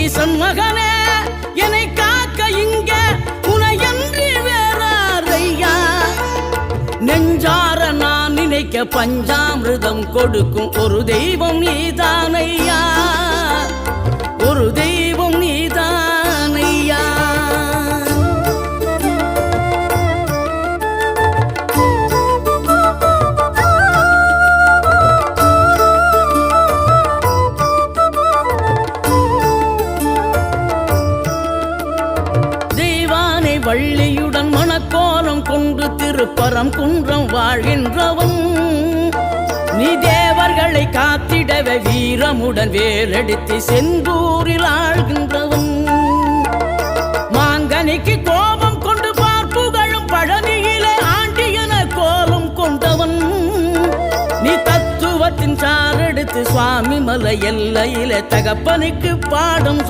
சண்மகனே என்னை காக்க இங்க உனையன்றி வேறாரையா நெஞ்சார நான் நினைக்க பஞ்சாமிர்தம் கொடுக்கும் ஒரு தெய்வம் நீதானையா ஒரு தெய்வம் நீதானையா வள்ளியுடன் மணக்கோலம் கொண்டு திருப்பரம் குன்றம் வாழ்கின்றவன் நீ தேவர்களை காத்திடவே வீரமுடன் வேலெடுத்து செந்தூரில் ஆழ்கின்றவன் மாங்கனிக்கு கோபம் கொண்டு பார்ப்புகழும் பழனியிலே ஆண்டியன கோலம் கொண்டவன் நீ தத்துவத்தின் சாரெடுத்து சுவாமி மலை எல்லையிலே தகப்பனுக்கு பாடம்